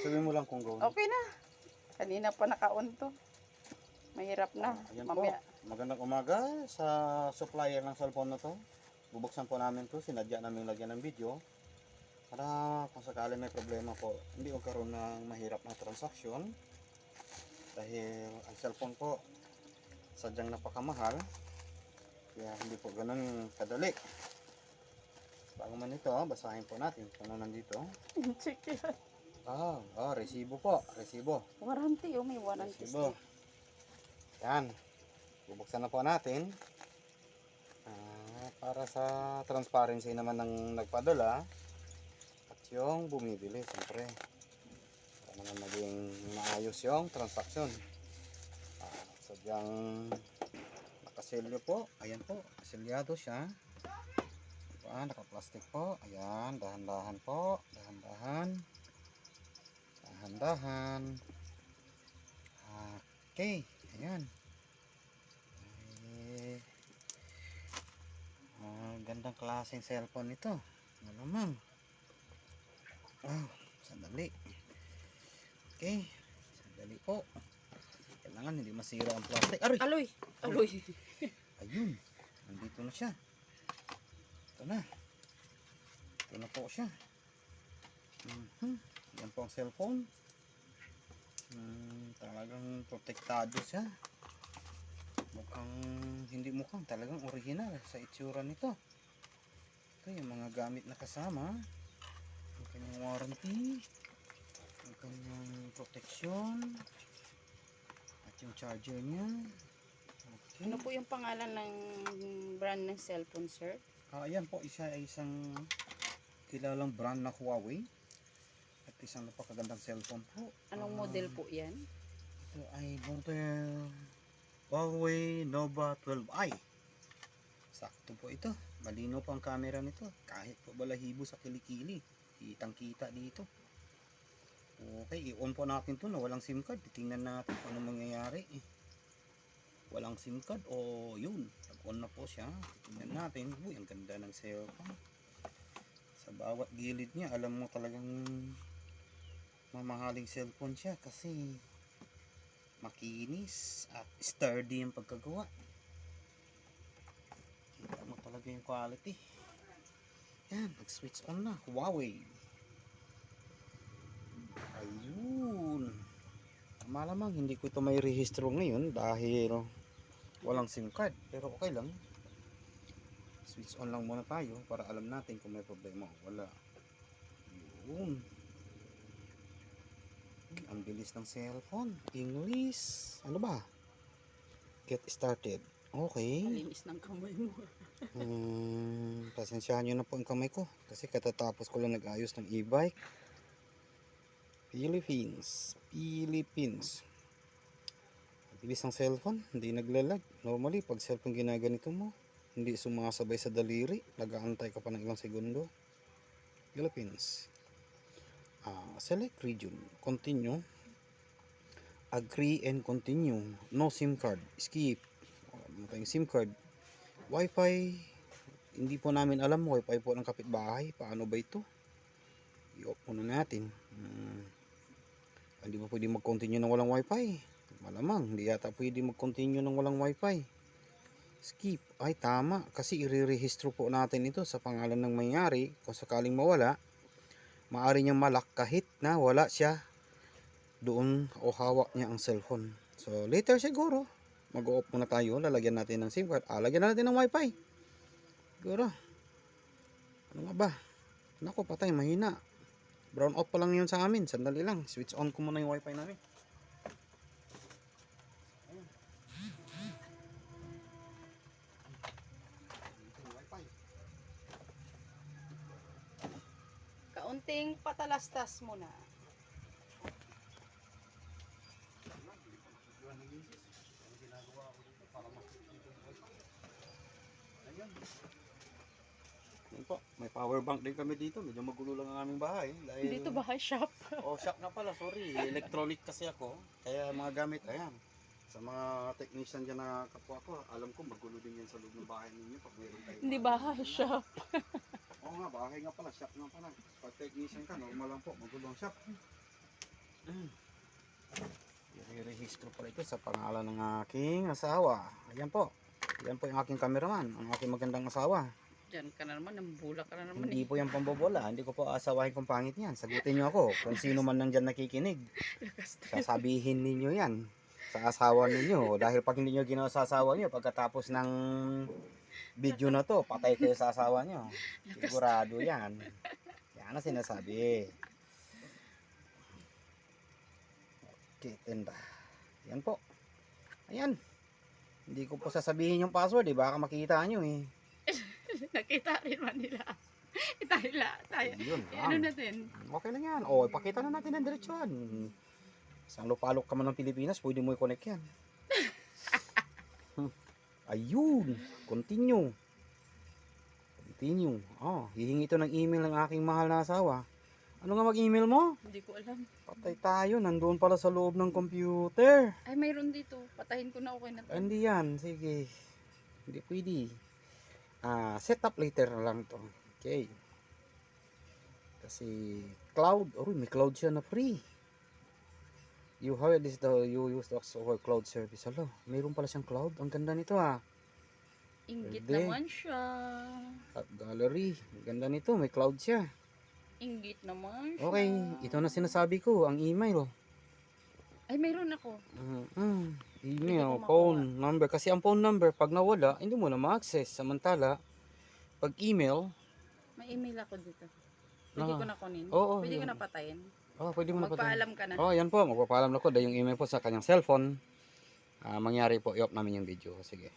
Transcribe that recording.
Sabihin mo lang kung go. Okay na. Kanina pa naka-on to. Mahirap na. Ayan Mamaya. po. Magandang umaga sa supplier ng cellphone na to. Bubuksan po namin to. Sinadya namin lagyan ng video. Para kung sakali may problema po, hindi magkaroon ng mahirap na transaksyon. Dahil ang cellphone po, sadyang napakamahal. Kaya hindi po ganun kadali. Bago man ito, basahin po natin kung ano nandito. Check yan. Resibo po. Resibo. Warranty. May warranty. Resibo. Yan. Bubuksan na po natin. Para sa transparency naman ng nagpadala at yung bumibili, siyempre. Para naman maging maayos yung transaksyon. Sadyang nakaselyo po. Ayan po. Selyado siya. Naka-plastic po. Ayan. Dahan-dahan po. Dahan-dahan. Dahan-dahan. Okay. Ayan. Gandang klaseng cellphone ito. Malamang. Sandali. Okay. Sandali po. Kailangan hindi masira ang plastic. Aloy. Aloy. Ayun. Nandito na siya. Ito na. Ito na po siya. Yan po ang cellphone. Talagang protektado siya. Hindi mukhang talagang original sa itsura nito. Ito yung mga gamit na kasama. Ang kanyang warranty. Ang kanyang protection. At yung charger niya. Okay. Ano po yung pangalan ng brand ng cellphone, sir? Ayan po, isang kilalang brand na Huawei. At isang napakagandang cellphone po. Anong model po yan? Ito ay model Huawei Nova 12i. Sakto po ito. Malinaw po ang camera nito. Kahit po balahibo sa kilikili, kitang kita dito. Okay, i-on po natin ito na walang SIM card. Tingnan natin kung ano mangyayari. Walang SIM card o yun. Nag-on na po siya. Tingnan natin. Uy, ang ganda ng cellphone. Sa bawat gilid niya, alam mo talagang mamahaling cellphone siya kasi makinis at sturdy yung pagkagawa. Kita mo talaga yung quality. Yan, nag-switch on na. Huawei. Ayun. Malamang hindi ko ito may rehistro ngayon dahil walang SIM card. Pero okay lang. Switch on lang muna tayo para alam natin kung may problema o wala. Ayun. Ang bilis ng cellphone. English. Ano ba? Get started. Okay. Malinis ng kamay mo. Pasensyahan nyo na po ang kamay ko. Kasi katatapos ko lang nag-ayos ng e-bike. Philippines. Ang bilis ng cellphone. Hindi naglalag. Normally, pag cellphone ginaganito mo, hindi sumasabay sa daliri. Nag-aantay ka pa ng ilang segundo. Philippines. Select region. Continue. Agree and continue. No SIM card. Skip. Ano tayong SIM card. Wi-Fi. Hindi po namin alam. Wi-Fi po ng kapitbahay. Paano ba ito? I-off muna natin. Hindi pa pwede mag-continue ng walang Wi-Fi. Malamang. Hindi yata pwede mag-continue ng walang Wi-Fi. Skip. Ay tama. Kasi i-rehistro po natin ito sa pangalan ng may-ari. Kung sakaling mawala, maaari niyang malak kahit na wala siya doon o hawak niya ang cellphone. So later siguro mag-off muna tayo, lalagyan natin ng SIM card, lagyan natin ng wifi siguro. Ano nga ba, naku patay, mahina, brown out pa lang yun sa amin. Sandali lang, switch on ko muna yung wifi namin. Kaunting patalastas muna. Ayun po, may power bank din kami dito. Medyo magulo lang ang aming bahay dahil... Dito bahay shop. Shop nga pala, sorry. Electronic kasi ako. Kaya mga gamit, ayan. Sa mga technician dyan na kapwa ko, alam ko magulo din yan sa loob ng bahay ninyo pag mayroon kayo. Hindi bahay shop. Oo nga, bahay nga pala, shop nga pala. Pag technician ka, normal lang po, magulo ang shop. I-rehistro pala ito sa pangalan ng aking asawa. Ayan po. Ayan po yung aking cameraman, ang aking magandang asawa. Diyan ka na naman, nambula ka na naman Hindi eh. po yung pambobola. Hindi ko po asawahin kung pangit yan. Sagutin nyo ako. Kung sino man nandyan nakikinig, sasabihin ninyo yan sa asawa ninyo. Dahil pag hindi nyo ginawa sa asawa nyo, pagkatapos ng video na to, patay kayo sa asawa nyo. Sigurado yan. Yan ang sinasabi. Okay, tenda. Yan po. Ayan. Hindi ko po sasabihin yung password eh. Baka makita nyo eh. Nakita rin man nila. Tayo. Yun Ano lang. natin? Okay lang yan. O, ipakita na natin ang diretsyon. Isang lupalok ka man ng Pilipinas, pwede mo i-connect yan. Ayun. Continue. Continue. Oh, hihingi ito ng email ng aking mahal na asawa. Ano nga mag-email mo? Hindi ko alam. Patay tayo. Nandoon pala sa loob ng computer. Ay, mayroon dito. Patahin ko na, okay na to. Hindi yan. Sige. Hindi pwede. Set up later na lang to. Okay. Kasi cloud. Oh, may cloud siya na free. You heard this you use the over cloud service. Hello, mayroon pala siyang cloud. Ang ganda nito ah. Inggit Pwede. naman siya. At gallery. Ang ganda nito. May cloud siya. Inggit naman siya. Okay. Ito na sinasabi ko. Ang email. Ay, mayroon ako. Email, Pwede ko phone number. Kasi ang phone number, pag nawala, hindi mo na ma-access. Samantala, pag email, May email ako dito. Pwede Ah. ko na kunin. Oo, Pwede ko yun. na patayin. pwede mo na pa. Magpaalam ka na. Yan po. Magpapaalam na ko. Dahil yung email po sa kanyang cellphone. Mangyari po, i-off namin yung video. Sige.